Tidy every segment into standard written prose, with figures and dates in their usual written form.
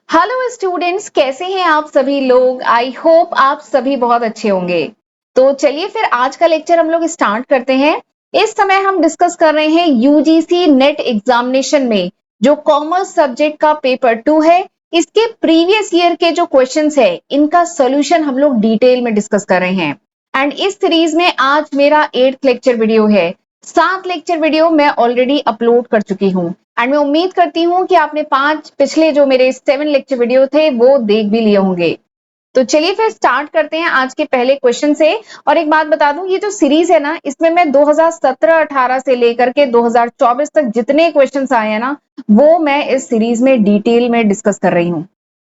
Hello students, कैसे हैं आप सभी लोग। आई होप आप सभी बहुत अच्छे होंगे। तो चलिए फिर आज का लेक्चर हम लोग स्टार्ट करते हैं। इस समय हम डिस्कस कर रहे हैं यूजीसी नेट एग्जामिनेशन में जो कॉमर्स सब्जेक्ट का पेपर 2 है, इसके प्रीवियस ईयर के जो क्वेश्चंस है इनका सोल्यूशन हम लोग डिटेल में डिस्कस कर रहे हैं। एंड इस सीरीज में आज मेरा 8th लेक्चर वीडियो है। 7 लेक्चर वीडियो मैं ऑलरेडी अपलोड कर चुकी हूँ एंड मैं उम्मीद करती हूँ कि आपने 5 पिछले जो मेरे 7 लेक्चर वीडियो थे वो देख भी लिए होंगे। तो चलिए फिर स्टार्ट करते हैं आज के पहले क्वेश्चन से। और एक बात बता दूं, ये जो सीरीज है ना, इसमें मैं 2017-18 से लेकर के 2024 तक जितने क्वेश्चंस आए हैं ना, वो मैं इस सीरीज में डिटेल में डिस्कस कर रही हूँ।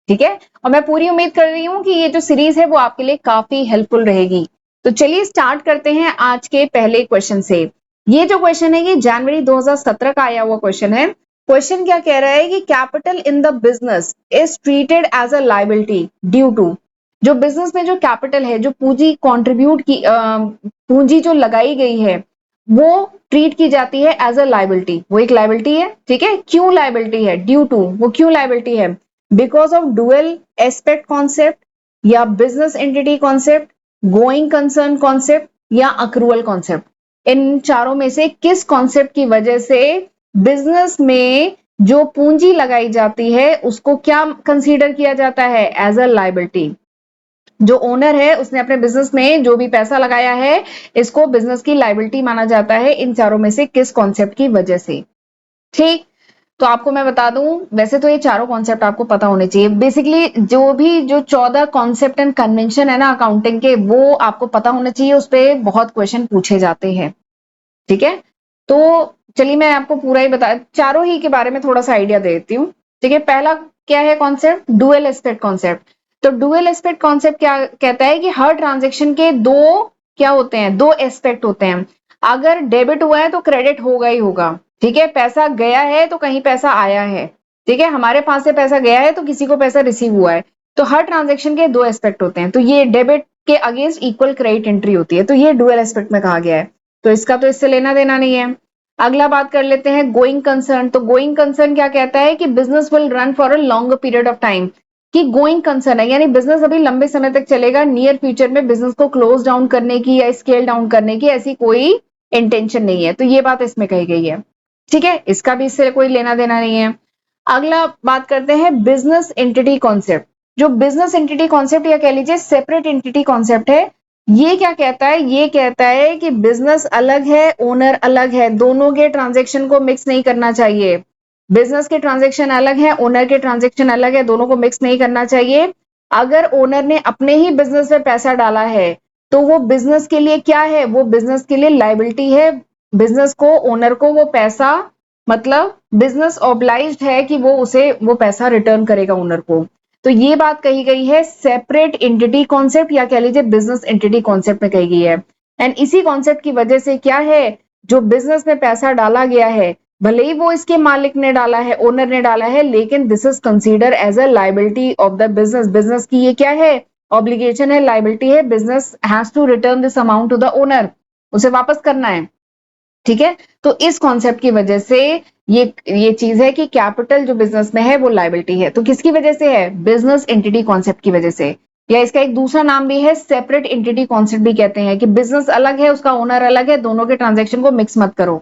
ठीक है, और मैं पूरी उम्मीद कर रही हूँ कि ये जो सीरीज है वो आपके लिए काफी हेल्पफुल रहेगी। तो चलिए स्टार्ट करते हैं आज के पहले क्वेश्चन से। ये जो क्वेश्चन है ये जनवरी 2017 का आया हुआ क्वेश्चन है। क्वेश्चन क्या कह रहा है कि capital in the business is treated as a liability due to. जो बिजनेस में जो कैपिटल है, जो पूंजी कंट्रीब्यूट की पूंजी जो लगाई गई है वो ट्रीट की जाती है एज अ लायबिलिटी। वो एक लायबिलिटी है। ठीक है, क्यों लायबिलिटी है? ड्यू टू, वो क्यों लायबिलिटी है? Because of dual aspect concept, या business entity concept, going concern concept, या अक्रूवल कॉन्सेप्ट। इन चारों में से किस कॉन्सेप्ट की वजह से बिजनेस में जो पूंजी लगाई जाती है उसको क्या कंसीडर किया जाता है? As a liability. जो ओनर है उसने अपने बिजनेस में जो भी पैसा लगाया है इसको बिजनेस की लायबिलिटी माना जाता है। इन चारों में से किस कॉन्सेप्ट की वजह से? ठीक, तो आपको मैं बता दूं, वैसे तो ये चारों कॉन्सेप्ट आपको पता होने चाहिए। बेसिकली जो 14 कॉन्सेप्ट एंड कन्वेंशन है ना अकाउंटिंग के, वो आपको पता होने चाहिए। उस पर बहुत क्वेश्चन पूछे जाते हैं। ठीक है, तो चलिए मैं आपको पूरा ही बता, चारों ही के बारे में थोड़ा सा आइडिया दे देती हूँ। ठीक है, पहला क्या है कॉन्सेप्ट? Dual aspect concept. तो डुअल एस्पेक्ट कॉन्सेप्ट क्या कहता है कि हर ट्रांजेक्शन के दो क्या होते हैं? दो एस्पेक्ट होते हैं। अगर डेबिट हुआ है तो क्रेडिट होगा ही होगा। ठीक है, पैसा गया है तो कहीं पैसा आया है। ठीक है, हमारे पास से पैसा गया है तो किसी को पैसा रिसीव हुआ है। तो हर ट्रांजेक्शन के दो एस्पेक्ट होते हैं। तो ये डेबिट के अगेंस्ट इक्वल क्रेडिट एंट्री होती है। तो ये डुअल एस्पेक्ट में कहा गया है। तो इसका तो इससे लेना देना नहीं है। अगला बात कर लेते हैं गोइंग कंसर्न। तो गोइंग कंसर्न क्या कहता है कि business will run for a long period of time. कि गोइंग कंसर्न है यानी बिजनेस अभी लंबे समय तक चलेगा। नियर फ्यूचर में बिजनेस को क्लोज डाउन करने की या स्केल डाउन करने की ऐसी कोई इंटेंशन नहीं है। तो ये बात इसमें कही गई है। ठीक है, इसका भी इससे कोई लेना देना नहीं है। अगला बात करते हैं बिजनेस एंटिटी कॉन्सेप्ट। जो बिजनेस एंटिटी कॉन्सेप्ट या कह लीजिए सेपरेट एंटिटी कॉन्सेप्ट है, ये क्या कहता है? ये कहता है कि बिजनेस अलग है, ओनर अलग है, दोनों के ट्रांजेक्शन को मिक्स नहीं करना चाहिए। बिजनेस के ट्रांजेक्शन अलग है, ओनर के ट्रांजेक्शन अलग है, दोनों को मिक्स नहीं करना चाहिए। अगर ओनर ने अपने ही बिजनेस में पैसा डाला है तो वो बिजनेस के लिए क्या है? वो बिजनेस के लिए लायबिलिटी है। बिजनेस को, ओनर को वो पैसा, मतलब बिजनेस ऑब्लाइज्ड है कि वो उसे वो पैसा रिटर्न करेगा ओनर को। तो ये बात कही गई है सेपरेट एंटिटी कॉन्सेप्ट या कह लीजिए बिजनेस एंटिटी कॉन्सेप्ट में कही गई है। एंड इसी कॉन्सेप्ट की वजह से क्या है, जो बिजनेस में पैसा डाला गया है, भले ही वो इसके मालिक ने डाला है, ओनर ने डाला है, लेकिन this is consider as a liability of the business. Business की ये क्या है? ऑब्लिगेशन है, लायबिलिटी है। Business has to return this amount to the owner, उसे वापस करना है। ठीक है, तो इस कॉन्सेप्ट की वजह से ये चीज है कि कैपिटल जो बिजनेस में है वो लायबिलिटी है। तो किसकी वजह से है? बिजनेस एंटिटी कॉन्सेप्ट की वजह से। या इसका एक दूसरा नाम भी है सेपरेट एंटिटी कॉन्सेप्ट भी कहते हैं, कि बिजनेस अलग है, उसका ओनर अलग है, दोनों के ट्रांजेक्शन को मिक्स मत करो।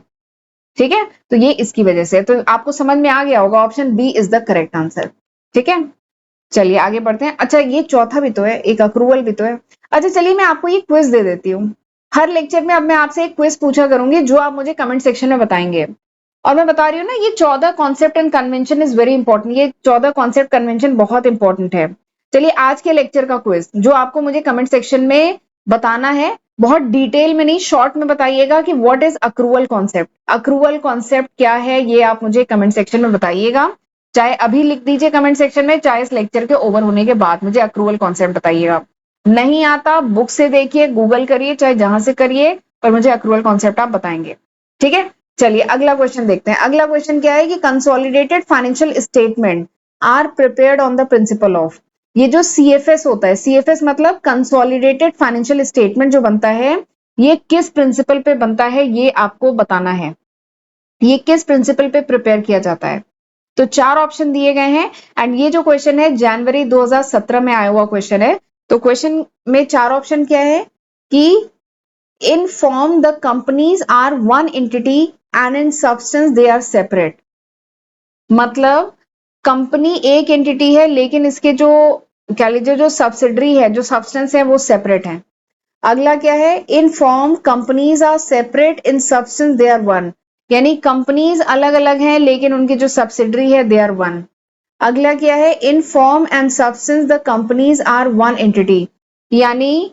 ठीक है, तो ये इसकी वजह से। तो आपको समझ में आ गया होगा, option B is the correct answer. ठीक है, चलिए आगे बढ़ते हैं। अच्छा, ये चौथा भी तो है, एक अक्रूवल भी तो है। अच्छा चलिए मैं आपको ये क्विज दे देती हूँ। हर लेक्चर में अब मैं आपसे एक क्विज पूछा करूंगी जो आप मुझे कमेंट सेक्शन में बताएंगे। और मैं बता रही हूँ ना, ये 14 concept and convention is very important. ये 14 कॉन्सेप्ट कन्वेंशन बहुत इंपॉर्टेंट है। चलिए आज के लेक्चर का क्विज जो आपको मुझे कमेंट सेक्शन में बताना है, बहुत डिटेल में नहीं, शॉर्ट में बताइएगा कि what is accrual concept. Accrual concept क्या है ये आप मुझे कमेंट सेक्शन में बताइएगा। चाहे अभी लिख दीजिए कमेंट सेक्शन में, चाहे इस लेक्चर के ओवर होने के बाद मुझे अक्रूवल कॉन्सेप्ट बताइएगा। नहीं आता बुक से देखिए, गूगल करिए, चाहे जहां से करिए, पर मुझे अक्रूवल कॉन्सेप्ट आप बताएंगे। ठीक है, चलिए अगला क्वेश्चन देखते हैं। अगला क्वेश्चन क्या है कि consolidated financial statement are prepared on the principle of. ये जो सीएफएस होता है, सीएफएस मतलब कंसोलिडेटेड फाइनेंशियल स्टेटमेंट जो बनता है, ये किस प्रिंसिपल पे बनता है ये आपको बताना है। ये किस प्रिंसिपल पे प्रिपेयर किया जाता है? तो 4 ऑप्शन दिए गए हैं एंड ये जो क्वेश्चन है जनवरी 2017 में आया हुआ क्वेश्चन है। तो क्वेश्चन में 4 ऑप्शन क्या है कि in form the companies are one entity and in substance they are separate. मतलब कंपनी एक एंटिटी है लेकिन इसके जो कह लीजिए जो सब्सिडरी है, जो सब्सटेंस है वो सेपरेट है। अगला क्या है, in form companies are separate in substance they are one, यानी कंपनीज अलग अलग हैं लेकिन उनकी जो सब्सिडरी है दे आर वन। अगला क्या है, in form and substance the companies are one entity, यानी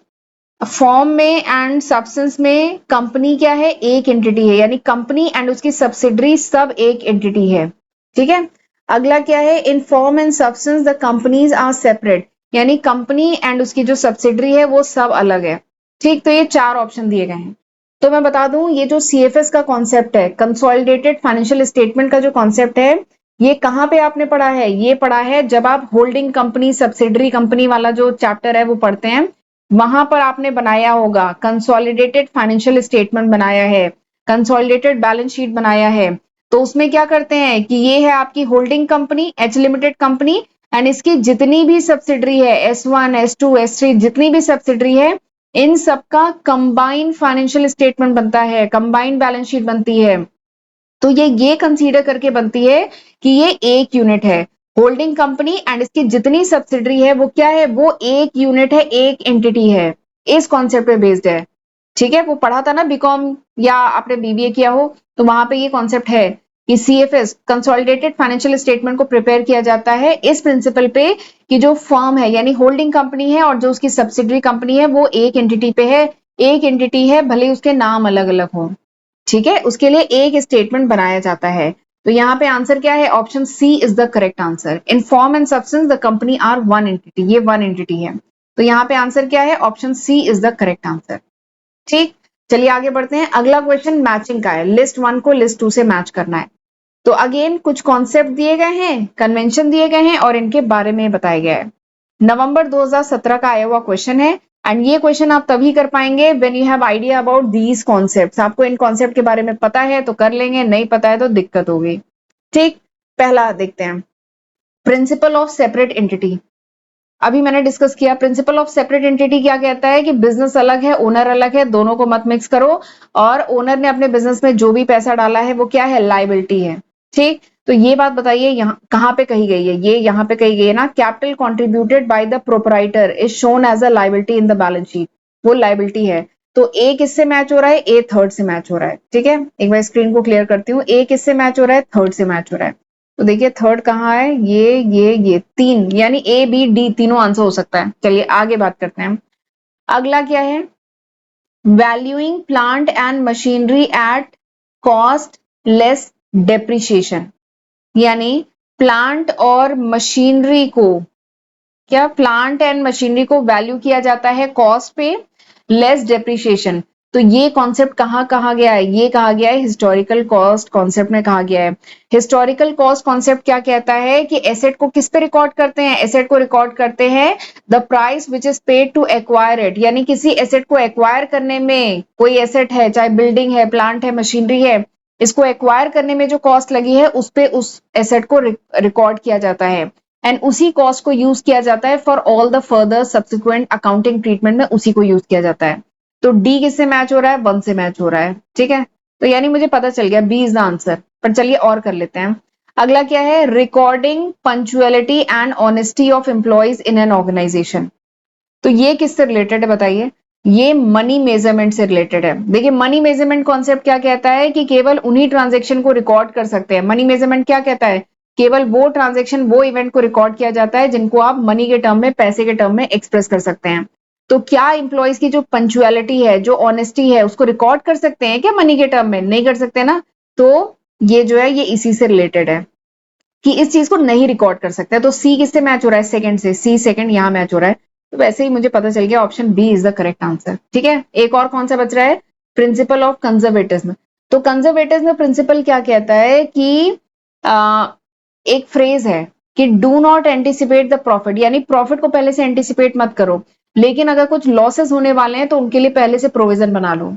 फॉर्म में एंड सब्सटेंस में कंपनी क्या है, एक एंटिटी है, यानी कंपनी एंड उसकी सब्सिडरी सब एक एंटिटी है। ठीक है। अगला क्या है, in form and substance the companies are separate, यानी कंपनी एंड उसकी जो सब्सिडरी है वो सब अलग है। ठीक, तो ये 4 ऑप्शन दिए गए हैं। तो मैं बता दूं ये जो सीएफएस का कॉन्सेप्ट है, कंसोलिडेटेड फाइनेंशियल स्टेटमेंट का जो कॉन्सेप्ट है, ये कहां पे आपने पढ़ा है, ये पढ़ा है जब आप होल्डिंग कंपनी सब्सिडरी कंपनी वाला जो चैप्टर है वो पढ़ते हैं, वहां पर आपने बनाया होगा, कंसोलिडेटेड फाइनेंशियल स्टेटमेंट बनाया है, कंसोलिडेटेड बैलेंस शीट बनाया है। तो उसमें क्या करते हैं कि ये है आपकी holding company H limited company and इसकी जितनी भी सब्सिडरी है S1 S2 S3 जितनी भी सब्सिडरी है, इन सबका कंबाइंड फाइनेंशियल स्टेटमेंट बनता है, कंबाइंड बैलेंस शीट बनती है। तो ये कंसीडर करके बनती है कि ये एक यूनिट है, होल्डिंग कंपनी एंड इसकी जितनी सब्सिडरी है वो क्या है, वो एक यूनिट है, एक एंटिटी है। इस कॉन्सेप्ट पे बेस्ड है। ठीक है, वो पढ़ा था ना बीकॉम या आपने बीबीए किया हो तो वहां पे ये कॉन्सेप्ट है कि सीएफएस कंसोलिडेटेड फाइनेंशियल स्टेटमेंट को प्रिपेयर किया जाता है इस प्रिंसिपल पे कि जो फर्म है यानी होल्डिंग कंपनी है और जो उसकी सब्सिडरी कंपनी है वो एक एंटिटी पे है, एक एंटिटी है भले उसके नाम अलग अलग हो। ठीक है, उसके लिए एक स्टेटमेंट बनाया जाता है। तो यहाँ पे आंसर क्या है, option C is the correct answer. In form and substance the company are one entity, ये वन एंटिटी है। तो यहाँ पे आंसर क्या है, option C is the correct answer. ठीक, चलिए आगे बढ़ते हैं। अगला क्वेश्चन मैचिंग का है, लिस्ट 1 को लिस्ट 2 से मैच करना है। तो अगेन कुछ कॉन्सेप्ट दिए गए हैं, कन्वेंशन दिए गए हैं और इनके बारे में बताया गया है। नवंबर 2017 का आया हुआ क्वेश्चन है एंड ये क्वेश्चन आप तभी कर पाएंगे when you have idea about these concepts. आपको इन कॉन्सेप्ट के बारे में पता है तो कर लेंगे, नहीं पता है तो दिक्कत होगी। ठीक, पहला देखते हैं, प्रिंसिपल ऑफ सेपरेट एंटिटी। अभी मैंने डिस्कस किया प्रिंसिपल ऑफ सेपरेट एंटिटी क्या कहता है कि बिजनेस अलग है, ओनर अलग है, दोनों को मत मिक्स करो, और ओनर ने अपने बिजनेस में जो भी पैसा डाला है वो क्या है, लायबिलिटी है। ठीक, तो ये बात बताइए यहाँ कहां पे कही गई है, ये यहाँ पे कही गई है ना, capital contributed by the proprietor is shown as a liability in the balance sheet, वो लायबिलिटी है। तो ए किससे मैच हो रहा है, ए थर्ड से मैच हो रहा है। ठीक है, एक बार स्क्रीन को क्लियर करती हूँ, ए किससे मैच हो रहा है, थर्ड से मैच हो रहा है। तो देखिए थर्ड कहाँ है, ये तीन, यानी ए बी डी तीनों आंसर हो सकता है। चलिए आगे बात करते हैं। अगला क्या है, valuing plant and machinery at cost less depreciation, यानी प्लांट और मशीनरी को, क्या प्लांट एंड मशीनरी को वैल्यू किया जाता है कॉस्ट पे, लेस डेप्रिसिएशन। तो ये कॉन्सेप्ट कहाँ कहा गया है, ये कहा गया है हिस्टोरिकल कॉस्ट कॉन्सेप्ट में कहा गया है। हिस्टोरिकल कॉस्ट कॉन्सेप्ट क्या कहता है कि एसेट को किस पे रिकॉर्ड करते हैं, एसेट को रिकॉर्ड करते हैं the price which is paid to acquire it, यानी किसी एसेट को एक्वायर करने में, कोई एसेट है चाहे बिल्डिंग है, प्लांट है, मशीनरी है, इसको एक्वायर करने में जो कॉस्ट लगी है उस पे उस एसेट को रिकॉर्ड किया जाता है एंड उसी कॉस्ट को यूज किया जाता है for all the further subsequent accounting treatment में, उसी को यूज किया जाता है। तो डी किससे मैच हो रहा है, 1 से मैच हो रहा है। ठीक है, तो यानी मुझे पता चल गया बी इज द आंसर। पर चलिए और कर लेते हैं। अगला क्या है, recording punctuality and honesty of employees in an organisation. तो ये किससे रिलेटेड है बताइए, ये मनी मेजरमेंट से रिलेटेड है। देखिए मनी मेजरमेंट कॉन्सेप्ट क्या कहता है कि केवल उन्हीं ट्रांजेक्शन को रिकॉर्ड कर सकते हैं। मनी मेजरमेंट क्या कहता है, केवल वो ट्रांजेक्शन, वो इवेंट को रिकॉर्ड किया जाता है जिनको आप मनी के टर्म में, पैसे के टर्म में एक्सप्रेस कर सकते हैं। तो क्या इंप्लॉइज की जो पंचुअलिटी है, जो ऑनेस्टी है, उसको रिकॉर्ड कर सकते हैं क्या मनी के टर्म में, नहीं कर सकते ना। तो ये जो है ये इसी से रिलेटेड है कि इस चीज को नहीं रिकॉर्ड कर सकते। तो सी किससे मैच हो रहा है, सेकंड से, सी सेकंड यहां मैच हो रहा है। तो वैसे ही मुझे पता चल गया option B is the correct answer. ठीक है, एक और कौन सा बच रहा है, प्रिंसिपल ऑफ कंजर्वेटिज्म। तो कंजर्वेटिज्म प्रिंसिपल क्या कहता है कि एक फ्रेज है कि do not anticipate the profit, यानी प्रॉफिट को पहले से एंटिसिपेट मत करो, लेकिन अगर कुछ लॉसेस होने वाले हैं तो उनके लिए पहले से प्रोविजन बना लो।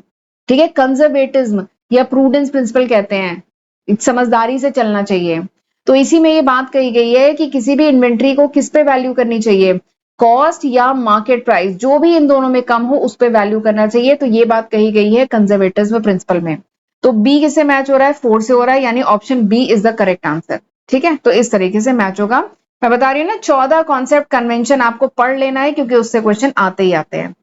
ठीक है, कंजर्वेटिज्म या प्रूडेंस प्रिंसिपल कहते हैं, समझदारी से चलना चाहिए। तो इसी में ये बात कही गई है कि किसी भी इन्वेंट्री को किस पे वैल्यू करनी चाहिए, कॉस्ट या मार्केट प्राइस, जो भी इन दोनों में कम हो उस पे वैल्यू करना चाहिए। तो ये बात कही गई है कंजर्वेटिज्म प्रिंसिपल में। तो बी किससे मैच हो रहा है, 4 से हो रहा है, यानी option B is the correct answer. ठीक है, तो इस तरीके से मैच होगा। मैं बता रही हूँ ना, 14 कॉन्सेप्ट कन्वेंशन आपको पढ़ लेना है, क्योंकि उससे क्वेश्चन आते ही आते हैं।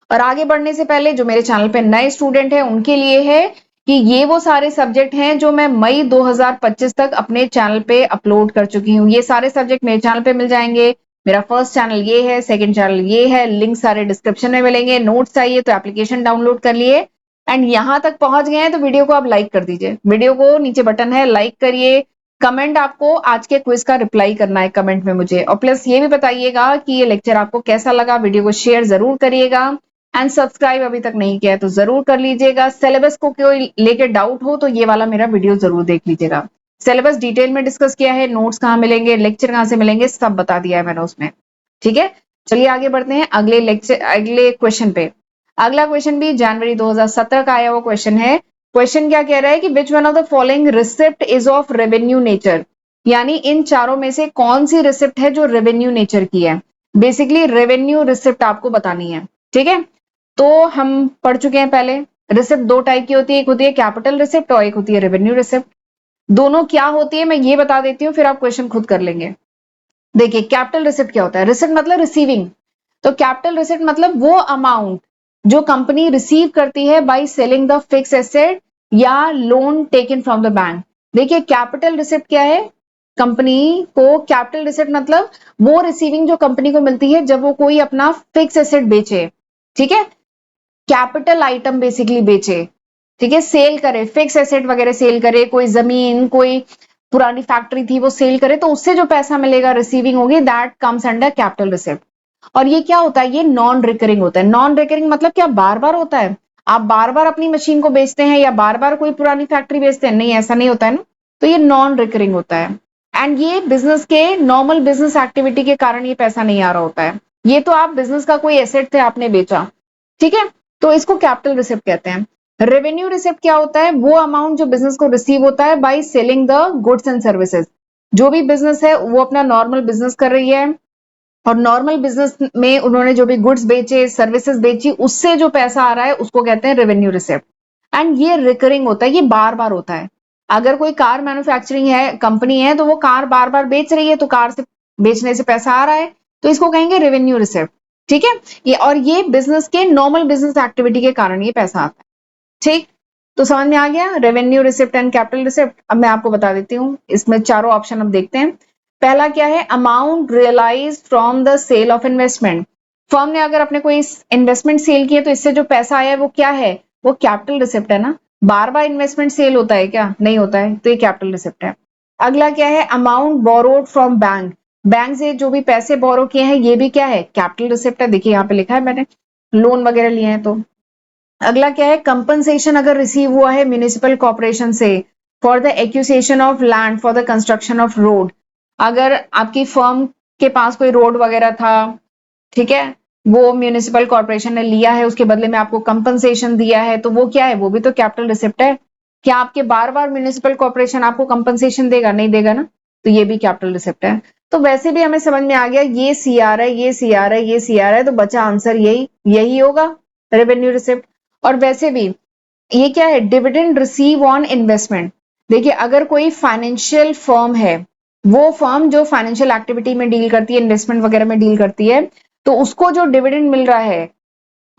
और आगे बढ़ने से पहले जो मेरे चैनल पे नए स्टूडेंट हैं उनके लिए है कि ये वो सारे सब्जेक्ट हैं जो मैं मई 2025 तक अपने चैनल पे अपलोड कर चुकी हूँ। ये सारे सब्जेक्ट मेरे चैनल पे मिल जाएंगे। मेरा फर्स्ट चैनल ये है, सेकंड चैनल ये है, लिंक सारे डिस्क्रिप्शन में मिलेंगे। नोट्स चाहिए तो एप्लीकेशन डाउनलोड कर लिए। एंड यहाँ तक पहुंच गए हैं तो वीडियो को आप लाइक कर दीजिए। वीडियो को नीचे बटन है, लाइक करिए। कमेंट आपको आज के क्विज का रिप्लाई करना है कमेंट में मुझे, और प्लस ये भी बताइएगा कि ये लेक्चर आपको कैसा लगा। वीडियो को शेयर जरूर करिएगा एंड सब्सक्राइब अभी तक नहीं किया है तो जरूर कर लीजिएगा। सिलेबस को कोई लेके डाउट हो तो ये वाला मेरा वीडियो जरूर देख लीजिएगा। सिलेबस डिटेल में डिस्कस किया है, नोट्स कहाँ मिलेंगे, लेक्चर कहाँ से मिलेंगे, सब बता दिया है मैंने उसमें। ठीक है, चलिए आगे बढ़ते हैं अगले लेक्चर, अगले क्वेश्चन पे। अगला क्वेश्चन भी जनवरी 2017 का आया हुआ क्वेश्चन है। क्वेश्चन क्या कह रहा है कि which one of the following receipt is of revenue nature, यानी इन चारों में से कौन सी रिसिप्ट है जो रेवेन्यू नेचर की है। बेसिकली रेवेन्यू रिसिप्ट आपको बतानी है। ठीक है, तो हम पढ़ चुके हैं पहले। रिसिप्ट दो टाइप की होती है, एक होती है कैपिटल रिसिप्ट और एक होती है रेवेन्यू रिसिप्ट। दोनों क्या होती है मैं ये बता देती हूँ, फिर आप क्वेश्चन खुद कर लेंगे। देखिए कैपिटल रिसिप्ट क्या होता है, रिसिप्ट मतलब रिसीविंग। तो कैपिटल रिसिप्ट मतलब वो अमाउंट जो कंपनी रिसीव करती है by selling the fix asset या loan taken from the bank. देखिए कैपिटल रिसिप्ट क्या है, कंपनी को कैपिटल रिसिप्ट मतलब वो रिसीविंग जो कंपनी को मिलती है जब वो कोई अपना फिक्स एसेट बेचे। ठीक है, कैपिटल आइटम बेसिकली बेचे। ठीक है, सेल करे, फिक्स एसेट वगैरह सेल करे, कोई जमीन, कोई पुरानी फैक्ट्री थी वो सेल करे, तो उससे जो पैसा मिलेगा, रिसीविंग होगी, that comes under capital receipt. और ये क्या होता है, ये नॉन रिकरिंग होता है। नॉन रिकरिंग मतलब क्या, बार बार होता है। आप बार बार अपनी मशीन को बेचते हैं या बार बार कोई पुरानी फैक्ट्री बेचते हैं, नहीं ऐसा नहीं होता है ना। तो ये नॉन रिकरिंग होता है। एंड ये बिजनेस के नॉर्मल बिजनेस एक्टिविटी के कारण ये पैसा नहीं आ रहा होता है। ये तो आप बिजनेस का कोई एसेट थे आपने बेचा, ठीक है, तो इसको कैपिटल रिसिप्ट कहते हैं। रेवेन्यू रिसिप्ट क्या होता है, वो अमाउंट जो बिजनेस को रिसीव होता है by selling the goods and services. जो भी बिजनेस है वो अपना नॉर्मल बिजनेस कर रही है और नॉर्मल बिजनेस में उन्होंने जो भी गुड्स बेचे, सर्विसेज बेची, उससे जो पैसा आ रहा है उसको कहते हैं रेवेन्यू रिसिप्ट। एंड ये रिकरिंग होता है, ये बार बार होता है। अगर कोई कार मैन्युफैक्चरिंग है, कंपनी है, तो वो कार बार बार बेच रही है, तो कार से बेचने से पैसा आ रहा है, तो इसको कहेंगे रेवेन्यू रिसिप्ट। ठीक है, ये और ये बिजनेस के नॉर्मल बिजनेस एक्टिविटी के कारण ये पैसा आता है। ठीक, तो समझ में आ गया revenue receipt and capital receipt. अब मैं आपको बता देती हूँ, इसमें चारों ऑप्शन अब देखते हैं। पहला क्या है, amount realise from the sale of investment. Firm ने अगर अपने कोई इन्वेस्टमेंट सेल किए तो इससे जो पैसा आया है वो क्या है, वो कैपिटल रिसिप्ट है ना। बार बार इन्वेस्टमेंट सेल होता है क्या, नहीं होता है, तो ये कैपिटल रिसिप्ट है। अगला क्या है, amount borrowed from bank. Bank से जो भी पैसे बोरो किए हैं ये भी क्या है, कैपिटल रिसिप्ट है। देखिए यहाँ पे लिखा है मैंने, लोन वगैरह लिए हैं तो। अगला क्या है, कंपनसेशन अगर रिसीव हुआ है म्यूनिसिपल कॉर्पोरेशन से for the accusation of land for the construction of road. अगर आपकी फर्म के पास कोई रोड वगैरह था, ठीक है, वो म्यूनिसिपल कॉर्पोरेशन ने लिया है, उसके बदले में आपको कंपनसेशन दिया है, तो वो क्या है, वो भी तो कैपिटल रिसिप्ट है। क्या आपके बार बार म्यूनिसिपल कॉर्पोरेशन आपको कंपनसेशन देगा, नहीं देगा ना, तो ये भी कैपिटल रिसिप्ट है। तो वैसे भी हमें समझ में आ गया, ये सीआर है, ये सीआर है, ये सीआर है, तो बचा आंसर यही यही होगा, रेवेन्यू रिसिप्ट। और वैसे भी ये क्या है, डिविडेंड रिसीव ऑन इन्वेस्टमेंट। देखिए अगर कोई फाइनेंशियल फर्म है, वो फर्म जो फाइनेंशियल एक्टिविटी में डील करती है, इन्वेस्टमेंट वगैरह में डील करती है, तो उसको जो डिविडेंड मिल रहा है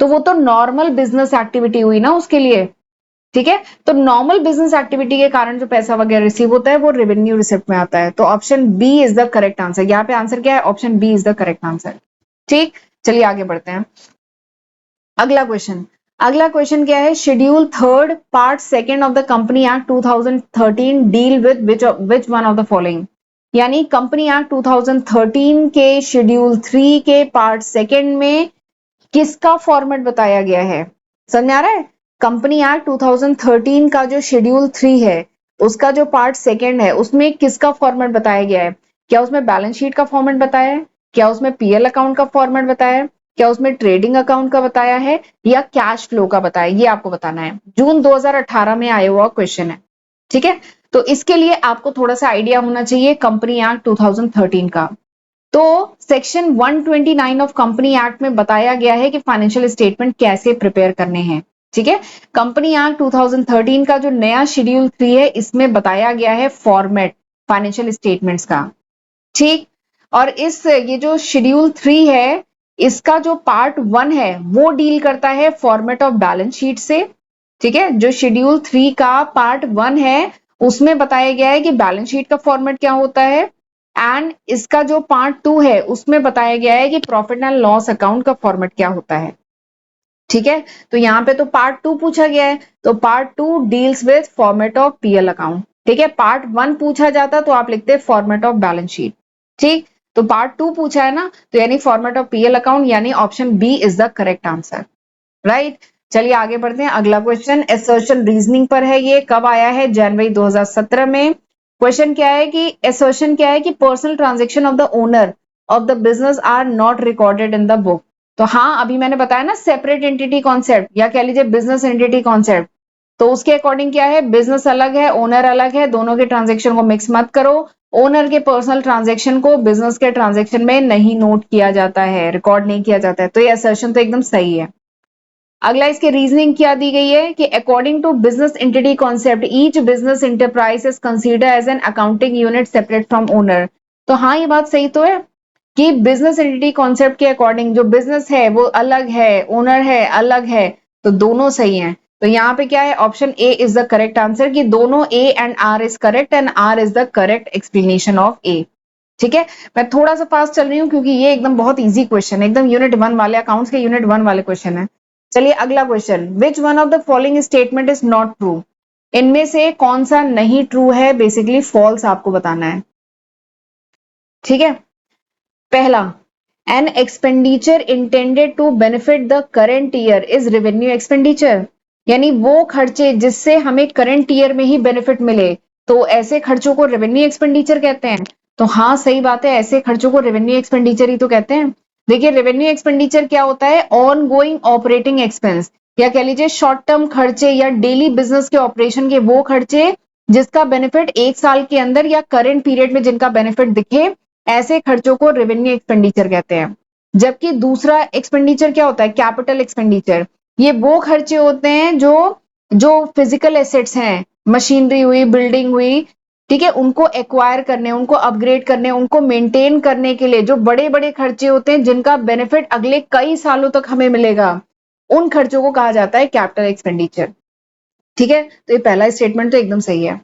तो वो तो नॉर्मल बिजनेस एक्टिविटी हुई ना उसके लिए। ठीक है, तो नॉर्मल बिजनेस एक्टिविटी के कारण जो पैसा वगैरह रिसीव होता है वो रेवेन्यू रिसिप्ट में आता है। तो option B is the correct answer. यहाँ पे आंसर क्या है, option B is the correct answer. ठीक, चलिए आगे बढ़ते हैं। अगला क्वेश्चन, अगला क्वेश्चन क्या है, schedule third part second of the company act 2013 deal with which one of the following. यानी कंपनी एक्ट 2013 के शेड्यूल 3 के पार्ट सेकेंड में किसका फॉर्मेट बताया गया है। समझ में आ रहा है, कंपनी एक्ट 2013 का जो शेड्यूल 3 है उसका जो पार्ट सेकेंड है उसमें किसका फॉर्मेट बताया गया है। क्या उसमें बैलेंस शीट का फॉर्मेट बताया है, क्या उसमें पीएल अकाउंट का फॉर्मेट बताया है, क्या उसमें ट्रेडिंग अकाउंट का बताया है, या कैश फ्लो का बताया है, ये आपको बताना है। जून 2018 में आया हुआ क्वेश्चन है। ठीक है, तो इसके लिए आपको थोड़ा सा आइडिया होना चाहिए कंपनी एक्ट 2013 का। तो सेक्शन 129 ऑफ कंपनी एक्ट में बताया गया है कि फाइनेंशियल स्टेटमेंट कैसे प्रिपेयर करने हैं। ठीक है, कंपनी एक्ट 2013 का जो नया शेड्यूल 3 है, इसमें बताया गया है फॉर्मेट फाइनेंशियल स्टेटमेंट्स का। ठीक, और ये जो शेड्यूल 3 है, इसका जो पार्ट 1 है वो डील करता है फॉर्मेट ऑफ बैलेंस शीट से। ठीक है, जो शेड्यूल 3 का पार्ट 1 है उसमें बताया गया है कि बैलेंस शीट का फॉर्मेट क्या होता है, एंड इसका जो पार्ट 2 है उसमें बताया गया है कि प्रॉफिट एंड लॉस अकाउंट का फॉर्मेट क्या होता है। ठीक है, तो यहाँ पे तो पार्ट 2 पूछा गया है, तो part 2 deals with format of PL account. ठीक है, पार्ट 1 पूछा जाता तो आप लिखते फॉर्मेट ऑफ बैलेंस शीट। ठीक, तो पार्ट 2 पूछा है ना, तो यानी फॉर्मेट ऑफ पीएल अकाउंट, यानी option B is the correct answer. Right, चलिए आगे बढ़ते हैं। अगला क्वेश्चन असर्शन रीजनिंग पर है। ये कब आया है? जनवरी 2017 में। क्वेश्चन क्या है कि असर्शन क्या है कि personal transaction of the owner of the business are not recorded in the book. तो हाँ, अभी मैंने बताया ना सेपरेट एंटिटी कॉन्सेप्ट, या कह लीजिए बिजनेस एंटिटी कॉन्सेप्ट। तो उसके अकॉर्डिंग क्या है, बिजनेस अलग है, ओनर अलग है, दोनों के ट्रांजेक्शन को मिक्स मत करो। ओनर के पर्सनल ट्रांजेक्शन को बिजनेस के ट्रांजेक्शन में नहीं नोट किया जाता है, रिकॉर्ड नहीं किया जाता है। तो ये असर्शन तो एकदम सही है। अगला इसके रीजनिंग क्या दी गई है कि according to business entity concept each business enterprise is consider as an accounting unit separate from owner. तो हाँ, ये बात सही तो है कि बिजनेस एंटिटी कॉन्सेप्ट के अकॉर्डिंग जो बिजनेस है वो अलग है, ओनर है अलग है, तो दोनों सही हैं। तो यहाँ पे क्या है, option A is the correct answer कि दोनों A and R is correct and R is the correct explanation of A. ठीक है, मैं थोड़ा सा फास्ट चल रही हूँ क्योंकि ये एकदम बहुत इजी क्वेश्चन है, एकदम यूनिट 1 वाले अकाउंट्स के यूनिट 1 वाले क्वेश्चन है। चलिए अगला question, which one of the following statement is not true. इनमें से कौन सा नहीं ट्रू है, बेसिकली फॉल्स आपको बताना है। ठीक है, पहला, an expenditure intended to benefit the current year is revenue expenditure, यानी वो खर्चे जिससे हमें करंट ईयर में ही बेनिफिट मिले, तो ऐसे खर्चों को रेवेन्यू एक्सपेंडिचर कहते हैं। तो हाँ, सही बात है, ऐसे खर्चों को रेवेन्यू एक्सपेंडिचर ही तो कहते हैं। देखिए, रेवेन्यू एक्सपेंडिचर क्या होता है, ऑन गोइंग ऑपरेटिंग एक्सपेंस, या कह लीजिए शॉर्ट टर्म खर्चे या डेली बिजनेस के ऑपरेशन के वो खर्चे जिसका बेनिफिट एक साल के अंदर या करंट पीरियड में जिनका बेनिफिट दिखे, ऐसे खर्चों को रेवेन्यू एक्सपेंडिचर कहते हैं। जबकि दूसरा एक्सपेंडिचर क्या होता है, कैपिटल एक्सपेंडिचर, ये वो खर्चे होते हैं जो जो फिजिकल एसेट्स हैं, मशीनरी हुई, बिल्डिंग हुई, ठीक है, उनको एक्वायर करने, उनको अपग्रेड करने, उनको मेंटेन करने के लिए जो बड़े बड़े खर्चे होते हैं जिनका बेनिफिट अगले कई सालों तक हमें मिलेगा, उन खर्चों को कहा जाता है कैपिटल एक्सपेंडिचर। ठीक है, तो ये पहला स्टेटमेंट तो एकदम सही है।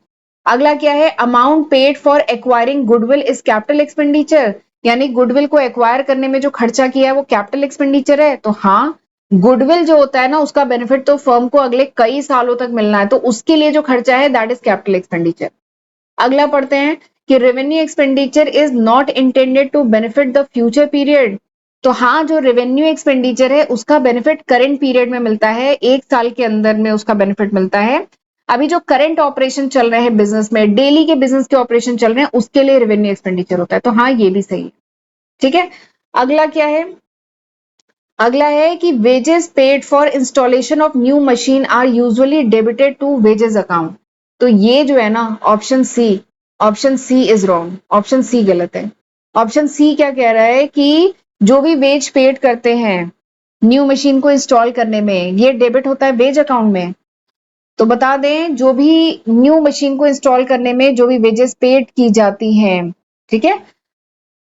अगला क्या है, amount paid for acquiring goodwill is capital expenditure, यानी गुडविल को एक्वायर करने में जो खर्चा किया है वो कैपिटल एक्सपेंडिचर है। तो हाँ, गुडविल जो होता है ना, उसका बेनिफिट तो फर्म को अगले कई सालों तक मिलना है, तो उसके लिए जो खर्चा है दैट इज कैपिटल एक्सपेंडिचर। अगला पढ़ते हैं कि revenue expenditure is not intended to benefit the future period. तो हाँ, जो रेवेन्यू एक्सपेंडिचर है उसका बेनिफिट करंट पीरियड में मिलता है, एक साल के अंदर में उसका बेनिफिट मिलता है। अभी जो करंट ऑपरेशन चल रहे हैं बिजनेस में, डेली के बिजनेस के ऑपरेशन चल रहे हैं, उसके लिए रेवेन्यू एक्सपेंडिचर होता है। तो हाँ, ये भी सही है। ठीक है, अगला क्या है, अगला है कि wages paid for installation of new machine are usually debited to wages account. तो ये जो है ना, option C is wrong, option C गलत है। ऑप्शन सी क्या कह रहा है कि जो भी वेज पेड करते हैं न्यू मशीन को इंस्टॉल करने में, ये डेबिट होता है वेज अकाउंट में। तो बता दें, जो भी न्यू मशीन को इंस्टॉल करने में जो भी वेजेस पेड की जाती हैं, ठीक है,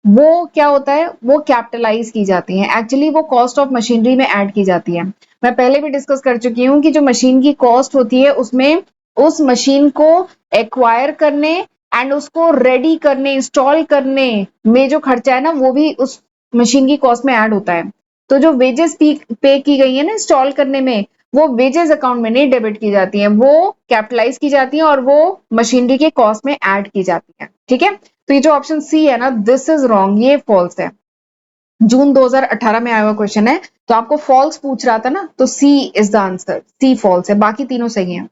वो क्या होता है, वो कैपिटलाइज की जाती हैं। एक्चुअली वो कॉस्ट ऑफ मशीनरी में ऐड की जाती है। मैं पहले भी डिस्कस कर चुकी हूँ कि जो मशीन की कॉस्ट होती है उसमें उस मशीन को एक्वायर करने एंड उसको रेडी करने, इंस्टॉल करने में जो खर्चा है ना, वो भी उस मशीन की कॉस्ट में ऐड होता है। तो जो वेजेस पे की गई है ना इंस्टॉल करने में, वो वेजेस अकाउंट में नहीं डेबिट की जाती है, वो कैपिटलाइज की जाती है और वो मशीनरी के कॉस्ट में ऐड की जाती है। ठीक है, तो ये जो ऑप्शन सी है ना, दिस इज रॉन्ग, ये फॉल्स है। जून 2018 में आया हुआ क्वेश्चन है, तो आपको फॉल्स पूछ रहा था ना, तो C is the answer, C false है, बाकी तीनों सही हैं।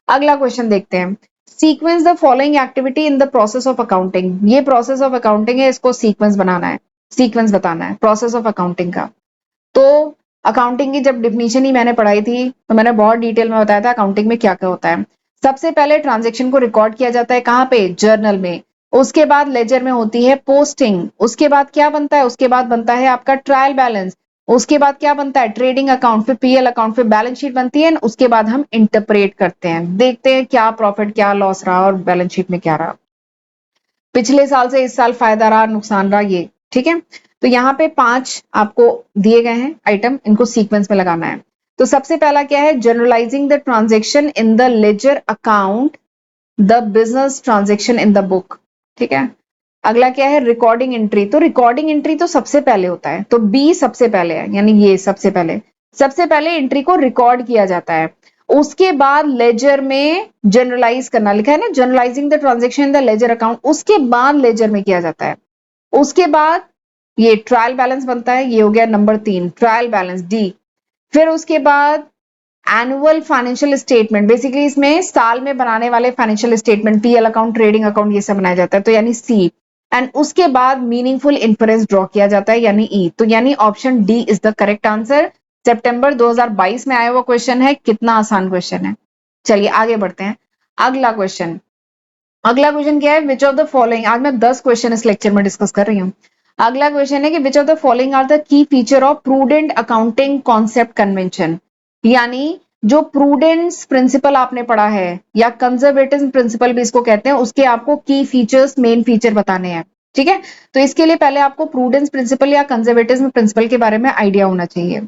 अगला क्वेश्चन देखते हैं, sequence the following activity in the process of accounting. ये प्रोसेस ऑफ अकाउंटिंग है, इसको सीक्वेंस बनाना है, सीक्वेंस बताना है प्रोसेस ऑफ अकाउंटिंग का। तो अकाउंटिंग की जब डिफिनीशन ही मैंने पढ़ाई थी तो मैंने बहुत डिटेल में बताया था अकाउंटिंग में क्या क्या होता है। सबसे पहले ट्रांजेक्शन को रिकॉर्ड किया जाता है कहाँ पे, जर्नल में। उसके बाद लेजर में होती है पोस्टिंग। उसके बाद क्या बनता है, उसके बाद बनता है आपका ट्रायल बैलेंस। उसके बाद क्या बनता है, ट्रेडिंग अकाउंट, फिर पीएल अकाउंट, फिर बैलेंस शीट बनती है। उसके बाद हम इंटरप्रेट करते हैं, देखते हैं क्या प्रॉफिट क्या लॉस रहा और बैलेंस शीट में क्या रहा, पिछले साल से इस साल फायदा रहा नुकसान रहा, ये ठीक है। तो यहाँ पे 5 आपको दिए गए हैं आइटम, इनको सीक्वेंस में लगाना है। तो सबसे पहला क्या है, journalising the transaction in the ledger account, the business transaction in the book, ठीक है। अगला क्या है, रिकॉर्डिंग एंट्री। तो रिकॉर्डिंग एंट्री तो सबसे पहले होता है, तो बी सबसे पहले है, यानी ये सबसे पहले एंट्री को रिकॉर्ड किया जाता है। उसके बाद लेजर में जनरलाइज करना, लिखा है ना, journalising the transaction in the ledger account, उसके बाद लेजर में किया जाता है। उसके बाद ये ट्रायल बैलेंस बनता है, ये हो गया नंबर 3, ट्रायल बैलेंस डी। फिर उसके बाद एनुअल फाइनेंशियल स्टेटमेंट, बेसिकली इसमें साल में बनाने वाले financial statement, PL account, trading account, ये सब बनाया जाता है, तो यानी सी। एंड उसके बाद मीनिंगफुल इन्फ्रेंस ड्रॉ किया जाता है, यानी ई। तो यानी option D is the correct answer. सितंबर 2022 में आया हुआ क्वेश्चन है, कितना आसान क्वेश्चन है। चलिए आगे बढ़ते हैं। अगला क्वेश्चन, अगला क्वेश्चन क्या है, विच ऑफ द फॉलोइंग, आज मैं 10 क्वेश्चन इस लेक्चर में डिस्कस कर रही हूँ। अगला क्वेश्चन है कि which of the following are the key feature of prudent accounting concept convention, यानी जो प्रूडेंस प्रिंसिपल आपने पढ़ा है या कंजर्वेटिज्म प्रिंसिपल भी इसको कहते हैं, उसके आपको की फीचर्स, मेन फीचर बताने हैं, ठीक है। तो इसके लिए पहले आपको प्रूडेंस प्रिंसिपल या कंजर्वेटिज्म प्रिंसिपल के बारे में आइडिया होना चाहिए।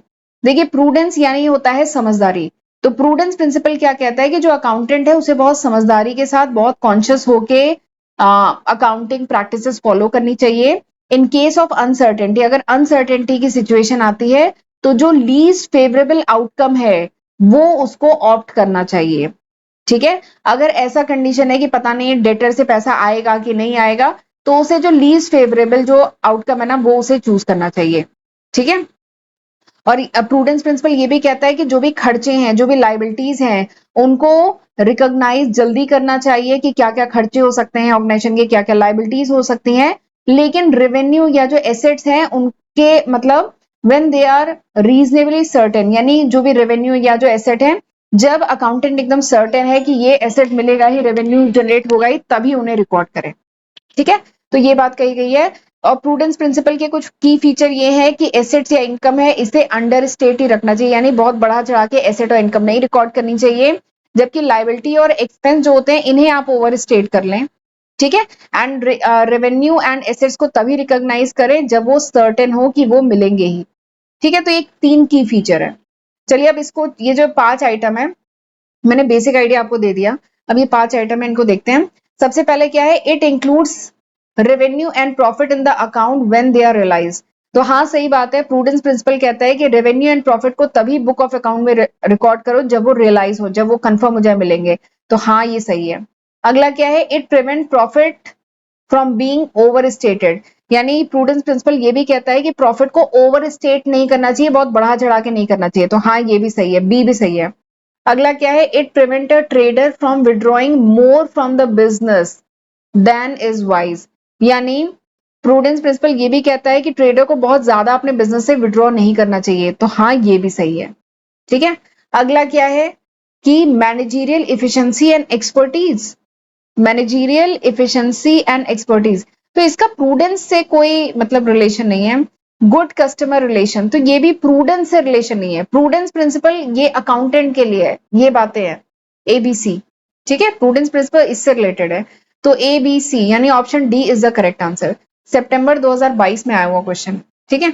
देखिए प्रूडेंस यानी होता है समझदारी। तो प्रूडेंस प्रिंसिपल क्या कहता है कि जो अकाउंटेंट है उसे बहुत समझदारी के साथ, बहुत कॉन्शियस होके अकाउंटिंग प्रैक्टिसेस फॉलो करनी चाहिए। इन केस ऑफ अनसर्टेनिटी, अगर अनसर्टेनिटी की सिचुएशन आती है तो जो लीस्ट फेवरेबल आउटकम है वो उसको ऑप्ट करना चाहिए, ठीक है। अगर ऐसा कंडीशन है कि पता नहीं डेटर से पैसा आएगा कि नहीं आएगा, तो उसे जो लीस्ट फेवरेबल जो आउटकम है ना, वो उसे चूज करना चाहिए, ठीक है। और प्रूडेंस प्रिंसिपल ये भी कहता है कि जो भी खर्चे हैं, जो भी लाइबिलिटीज हैं, उनको रिकॉग्नाइज जल्दी करना चाहिए कि क्या क्या खर्चे हो सकते हैं ऑर्गेनाइजेशन के, क्या क्या लाइबिलिटीज हो सकती हैं। लेकिन रेवेन्यू या जो एसेट्स हैं उनके मतलब when they are reasonably certain, यानी जो भी रेवेन्यू या जो एसेट है, जब अकाउंटेंट एकदम सर्टेन है कि ये एसेट मिलेगा ही, रेवेन्यू जनरेट होगा ही, तभी उन्हें रिकॉर्ड करें, ठीक है। तो ये बात कही गई है। और प्रूडेंस प्रिंसिपल के कुछ की फीचर ये है कि एसेट्स या इनकम है, इसे अंडर स्टेट ही रखना चाहिए, यानी बहुत बढ़ा चढ़ा के एसेट और इनकम नहीं रिकॉर्ड करनी चाहिए। जबकि लाइबिलिटी और एक्सपेंस जो होते हैं इन्हें आप ओवर स्टेट कर लें, ठीक है। एंड रेवेन्यू एंड एसेट्स को तभी रिकॉग्नाइज करें जब वो सर्टेन हो कि वो मिलेंगे ही, ठीक है। तो एक 3 की फीचर है। चलिए अब इसको, ये जो 5 आइटम है, मैंने बेसिक आइडिया आपको दे दिया, अब ये 5 आइटम है, इनको देखते हैं। सबसे पहले क्या है, it includes revenue and profit in the account when they are realise. तो हाँ सही बात है, प्रूडेंस प्रिंसिपल कहता है कि रेवेन्यू एंड प्रॉफिट को तभी बुक ऑफ अकाउंट में रिकॉर्ड करो जब वो रियलाइज हो, जब वो कंफर्म हो जाए मिलेंगे। तो हाँ ये सही है। अगला क्या है, it prevent profit from being over stated, यानी प्रूडेंस प्रिंसिपल ये भी कहता है कि प्रॉफिट को ओवर स्टेट नहीं करना चाहिए, बहुत बढ़ा चढ़ा के नहीं करना चाहिए। तो हाँ ये भी सही है, बी भी सही है। अगला क्या है, it prevent a trader from withdrawing more from the business than is wise, यानी प्रूडेंस प्रिंसिपल ये भी कहता है कि ट्रेडर को बहुत ज्यादा अपने बिजनेस से विड्रॉ नहीं करना चाहिए। तो हाँ ये भी सही है, ठीक है। अगला क्या है कि managerial efficiency and expertise, managerial efficiency and expertise, तो इसका प्रूडेंस से कोई मतलब रिलेशन नहीं है। गुड कस्टमर रिलेशन, तो ये भी प्रूडेंस से रिलेशन नहीं है। प्रूडेंस प्रिंसिपल ये अकाउंटेंट के लिए है, ये बातें हैं एबीसी, ठीक है। प्रूडेंस प्रिंसिपल इससे रिलेटेड है। तो एबीसी यानी option D is the correct answer. सितंबर 2022 में आया हुआ क्वेश्चन, ठीक है।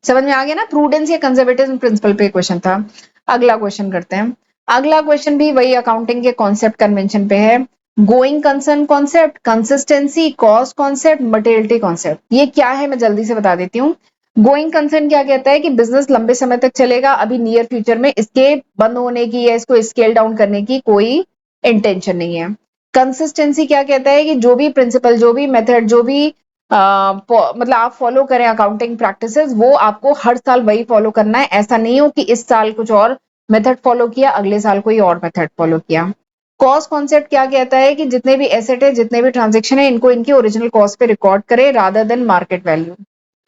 समझ में आ गया ना, प्रूडेंस या कंजर्वेटिज्म प्रिंसिपल पे क्वेश्चन था। अगला क्वेश्चन करते हैं। अगला क्वेश्चन भी वही अकाउंटिंग के कॉन्सेप्ट कन्वेंशन पे है। Going concern concept, consistency, cost concept, materiality concept, ये क्या है मैं जल्दी से बता देती हूँ। गोइंग कंसर्न क्या कहता है कि बिजनेस लंबे समय तक चलेगा, अभी नियर फ्यूचर में इसके बंद होने की या इसको स्केल डाउन करने की कोई इंटेंशन नहीं है। कंसिस्टेंसी क्या कहता है कि जो भी प्रिंसिपल, जो भी मेथड, जो भी मतलब आप फॉलो करें अकाउंटिंग प्रैक्टिसेस, वो आपको हर साल वही फॉलो करना है। ऐसा नहीं हो कि इस साल कुछ और मेथड फॉलो किया, अगले साल कोई और मेथड फॉलो किया। कॉस्ट कॉन्सेप्ट क्या कहता है कि जितने भी एसेट है, जितने भी ट्रांजेक्शन है, इनको इनके ओरिजिनल कॉस्ट पे रिकॉर्ड करें रादर देन मार्केट वैल्यू,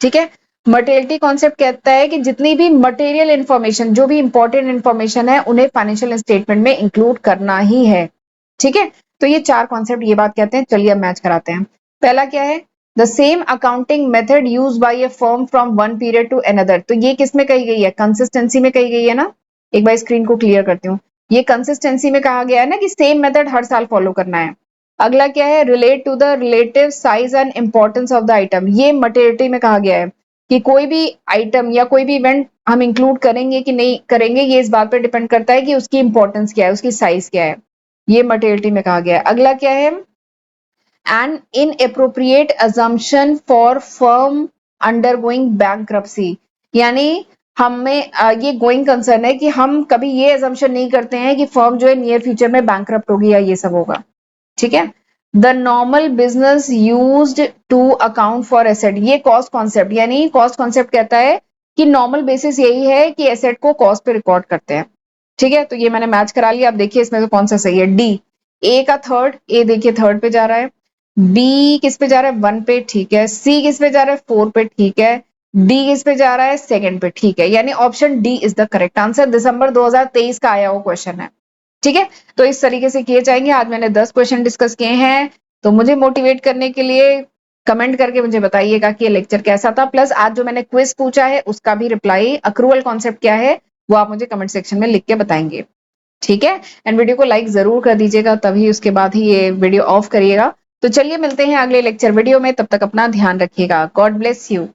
ठीक है। मटेरियलिटी कॉन्सेप्ट कहता है कि जितनी भी मटेरियल इंफॉर्मेशन, जो भी इंपॉर्टेंट इंफॉर्मेशन है, उन्हें फाइनेंशियल स्टेटमेंट में इंक्लूड करना ही है। ठीक है, तो ये चार कॉन्सेप्ट ये बात कहते हैं। चलिए अब मैच कराते हैं। पहला क्या है, the same accounting method use by a firm from one period to another. तो ये किस में कही गई है, कंसिस्टेंसी में कही गई है ना। एक बार स्क्रीन को क्लियर करती हूँ। ये कंसिस्टेंसी में कहा गया है ना कि सेम मेथड हर साल फॉलो करना है। अगला क्या है, relate to the relative size and importance of the item. ये मटेरियलिटी में कहा गया है कि कोई भी आइटम या कोई भी इवेंट हम इंक्लूड करेंगे कि नहीं करेंगे, ये इस बात पर डिपेंड करता है कि उसकी इंपॉर्टेंस क्या है, उसकी साइज क्या है। ये मटेरियलिटी में कहा गया है। अगला क्या है, an inappropriate assumption for firm undergoing bankruptcy. यानी हमें ये गोइंग कंसर्न है कि हम कभी ये अजम्पशन नहीं करते हैं कि फर्म जो है नियर फ्यूचर में बैंक्रप्ट होगी या ये सब होगा। ठीक है, the normal business used to account for asset. ये कॉस्ट कॉन्सेप्ट, यानी कॉस्ट कॉन्सेप्ट कहता है कि नॉर्मल बेसिस यही है कि एसेट को कॉस्ट पे रिकॉर्ड करते हैं। ठीक है, तो ये मैंने मैच करा लिया। आप देखिए इसमें से कौन सा सही है। डी, ए का थर्ड, ए देखिए थर्ड पे जा रहा है। बी किस पे जा रहा है, वन पे, ठीक है। सी किस पे जा रहा है, फोर पे, ठीक है। डी किस पे जा रहा है, सेकंड पे, ठीक है। यानी option D is the correct answer. दिसंबर 2023 का आया हुआ क्वेश्चन है। ठीक है, तो इस तरीके से किए जाएंगे। आज मैंने 10 क्वेश्चन डिस्कस किए हैं। तो मुझे मोटिवेट करने के लिए कमेंट करके मुझे बताइएगा कि ये लेक्चर कैसा था। प्लस आज जो मैंने क्विज पूछा है उसका भी रिप्लाई, अक्रूवल कॉन्सेप्ट क्या है वो आप मुझे कमेंट सेक्शन में लिख के बताएंगे। ठीक है, एंड वीडियो को लाइक जरूर कर दीजिएगा, तभी उसके बाद ही ये वीडियो ऑफ करिएगा। तो चलिए मिलते हैं अगले लेक्चर वीडियो में, तब तक अपना ध्यान रखिएगा। God bless you.